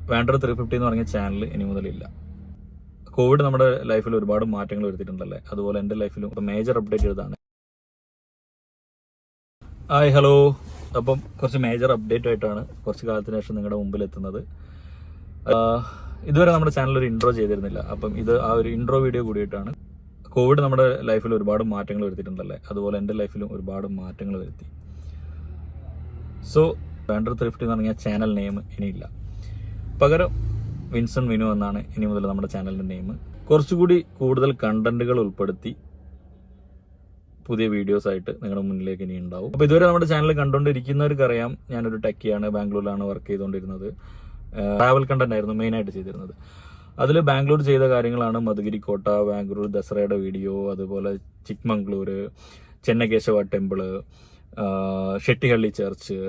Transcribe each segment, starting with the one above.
Vander 350 എന്ന് പറഞ്ഞ channel ഇനി മുതലില്ല. കോവിഡ് നമ്മുടെ ലൈഫിൽ ഒരുപാട് മാറ്റങ്ങൾ വരുത്തിയിട്ടുണ്ടല്ലേ, അതുപോലെ എൻ്റെ ലൈഫിലും മേജർ അപ്ഡേറ്റ് ചെയ്തതാണ്. Hi hello. അപ്പം കുറച്ച് മേജർ അപ്ഡേറ്റ് ആയിട്ടാണ് കുറച്ച് കാലത്തിന് ശേഷം നിങ്ങളുടെ മുമ്പിൽ എത്തുന്നത്. ഇതുവരെ നമ്മുടെ ചാനൽ ഒരു ഇൻട്രോ ചെയ്തിരുന്നില്ല. അപ്പം ഇത് ആ ഒരു ഇൻട്രോ വീഡിയോ കൂടിയിട്ടാണ്. കോവിഡ് നമ്മുടെ ലൈഫിൽ ഒരുപാട് മാറ്റങ്ങൾ വരുത്തിയിട്ടുണ്ടല്ലേ, അതുപോലെ എൻ്റെ ലൈഫിലും ഒരുപാട് മാറ്റങ്ങൾ വരുത്തി. സോ വാൻഡർ 350 എന്ന് പറഞ്ഞ ചാനൽ നെയിം ഇനിയില്ല. പകരം വിൻസൺ വിനു എന്നാണ് ഇനി മുതൽ നമ്മുടെ ചാനലിൻ്റെ നെയിം. കുറച്ചുകൂടി കൂടുതൽ കണ്ടന്റുകൾ ഉൾപ്പെടുത്തി പുതിയ വീഡിയോസ് ആയിട്ട് നിങ്ങളുടെ മുന്നിലേക്ക് ഇനി ഉണ്ടാവും. അപ്പോൾ ഇതുവരെ നമ്മുടെ ചാനൽ കണ്ടുകൊണ്ടിരിക്കുന്നവർക്കറിയാം, ഞാനൊരു ടെക്കിയാണ്, ബാംഗ്ലൂരിലാണ് വർക്ക് ചെയ്തുകൊണ്ടിരുന്നത്. ട്രാവൽ കണ്ടന്റ് ആയിരുന്നു മെയിനായിട്ട് ചെയ്തിരുന്നത്. അതിൽ ബാംഗ്ലൂർ ചെയ്ത കാര്യങ്ങളാണ് മധുഗിരി കോട്ട, ബാംഗ്ലൂർ ദസറയുടെ വീഡിയോ, അതുപോലെ ചിക്മംഗ്ലൂർ, ചെന്നകേശവ ടെമ്പിള്, ഷെട്ടിഹള്ളി ചർച്ച്,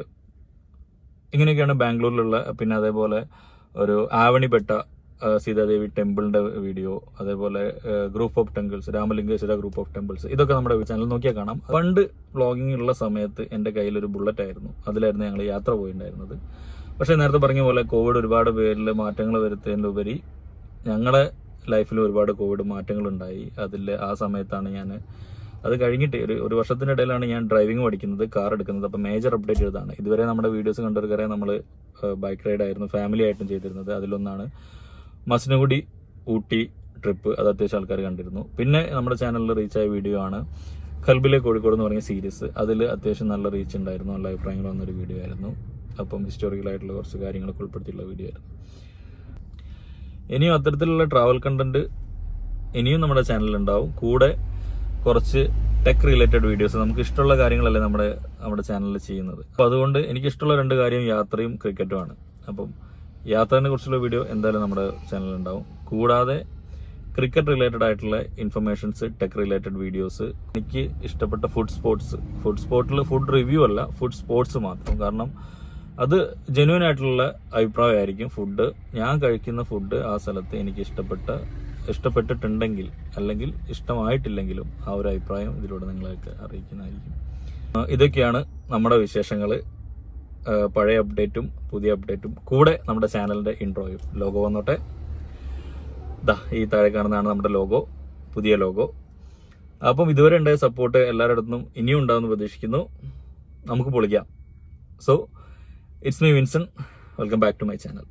ഇങ്ങനെയൊക്കെയാണ് ബാംഗ്ലൂരിലുള്ള. പിന്നെ അതേപോലെ ഒരു ആവണിപ്പെട്ട സീതാദേവി ടെമ്പിളിന്റെ വീഡിയോ, അതേപോലെ group of temples, Ramalingeshwara group of temples, ഇതൊക്കെ നമ്മുടെ ചാനൽ നോക്കിയാൽ കാണാം. പണ്ട് വ്ളോഗിംഗ് ഉള്ള സമയത്ത് എൻ്റെ കയ്യിലൊരു ബുള്ളറ്റ് ആയിരുന്നു, അതിലായിരുന്നു ഞങ്ങൾ യാത്ര പോയിട്ടുണ്ടായിരുന്നത്. പക്ഷേ നേരത്തെ പറഞ്ഞ പോലെ കോവിഡ് ഒരുപാട് പേരിൽ മാറ്റങ്ങൾ വരുത്തുന്നതിലുപരി ഞങ്ങളുടെ ലൈഫിൽ ഒരുപാട് കോവിഡ് മാറ്റങ്ങളുണ്ടായി. ആ സമയത്താണ് ഞാൻ അത് കഴിഞ്ഞിട്ട് ഒരു വർഷത്തിനിടയിലാണ് ഞാൻ ഡ്രൈവിംഗ് പഠിക്കുന്നത്, കാർ എടുക്കുന്നത്. അപ്പം മേജർ അപ്ഡേറ്റ് ചെയ്തതാണ്. ഇതുവരെ നമ്മുടെ വീഡിയോസ് കണ്ടവർക്കറിയാം, നമ്മൾ ബൈക്ക് റൈഡ് ആയിരുന്നു ഫാമിലി ആയിട്ടും ചെയ്തിരുന്നത്. അതിലൊന്നാണ് മസനഗുഡി ഊട്ടി ട്രിപ്പ്. അത് അത്യാവശ്യം ആൾക്കാർ കണ്ടിരുന്നു. പിന്നെ നമ്മുടെ ചാനലിൽ റീച്ചായ വീഡിയോ ആണ് കൽബിലെ കോഴിക്കോട് എന്ന് പറഞ്ഞ സീരീസ്. അതിൽ അത്യാവശ്യം നല്ല റീച്ച് ഉണ്ടായിരുന്നു, നല്ല അഭിപ്രായങ്ങൾ വന്നൊരു വീഡിയോ ആയിരുന്നു. അപ്പം ഹിസ്റ്റോറിക്കലായിട്ടുള്ള കുറച്ച് കാര്യങ്ങളൊക്കെ ഉൾപ്പെടുത്തിയുള്ള വീഡിയോ ആയിരുന്നു. ഇനിയും അത്തരത്തിലുള്ള ട്രാവൽ കണ്ടന്റ് ഇനിയും നമ്മുടെ ചാനലിലുണ്ടാവും. കൂടെ കുറച്ച് ടെക് റിലേറ്റഡ് വീഡിയോസ്, നമുക്ക് ഇഷ്ടമുള്ള കാര്യങ്ങളല്ലേ നമ്മുടെ ചാനലിൽ ചെയ്യുന്നത്. അപ്പോൾ അതുകൊണ്ട് എനിക്കിഷ്ടമുള്ള രണ്ട് കാര്യം യാത്രയും ക്രിക്കറ്റുമാണ്. അപ്പം യാത്രയെ കുറിച്ചുള്ള വീഡിയോ എന്തായാലും നമ്മുടെ ചാനലിലുണ്ടാവും. കൂടാതെ ക്രിക്കറ്റ് റിലേറ്റഡ് ആയിട്ടുള്ള ഇൻഫർമേഷൻസ്, ടെക് റിലേറ്റഡ് വീഡിയോസ്, എനിക്ക് ഇഷ്ടപ്പെട്ട ഫുഡ് സ്പോട്ടിൽ ഫുഡ് റിവ്യൂ അല്ല, ഫുഡ് സ്പോർട്സ് മാത്രം. കാരണം അത് ജെന്യൂൻ ആയിട്ടുള്ള അഭിപ്രായമായിരിക്കും. ഞാൻ കഴിക്കുന്ന ഫുഡ് ആ സ്ഥലത്ത് എനിക്ക് ഇഷ്ടപ്പെട്ടിട്ടുണ്ടെങ്കിൽ അല്ലെങ്കിൽ ഇഷ്ടമായിട്ടില്ലെങ്കിലും ആ ഒരു അഭിപ്രായം ഇതിലൂടെ നിങ്ങളൊക്കെ അറിയിക്കുന്നതായിരിക്കും. ഇതൊക്കെയാണ് നമ്മുടെ വിശേഷങ്ങൾ. പഴയ അപ്ഡേറ്റും പുതിയ അപ്ഡേറ്റും കൂടെ നമ്മുടെ ചാനലിന്റെ ഇൻട്രോയും. ലോഗോ വന്നോട്ടെ. ഈ താഴെ കാണുന്നതാണ് നമ്മുടെ ലോഗോ, പുതിയ ലോഗോ. അപ്പം ഇതുവരെ ഉണ്ടായ സപ്പോർട്ട് എല്ലാവരുടെ അടുത്തും ഇനിയും ഉണ്ടാവുമെന്ന് പ്രതീക്ഷിക്കുന്നു. നമുക്ക് പൊളിക്കാം. So it's me Vinson. Welcome back to my channel.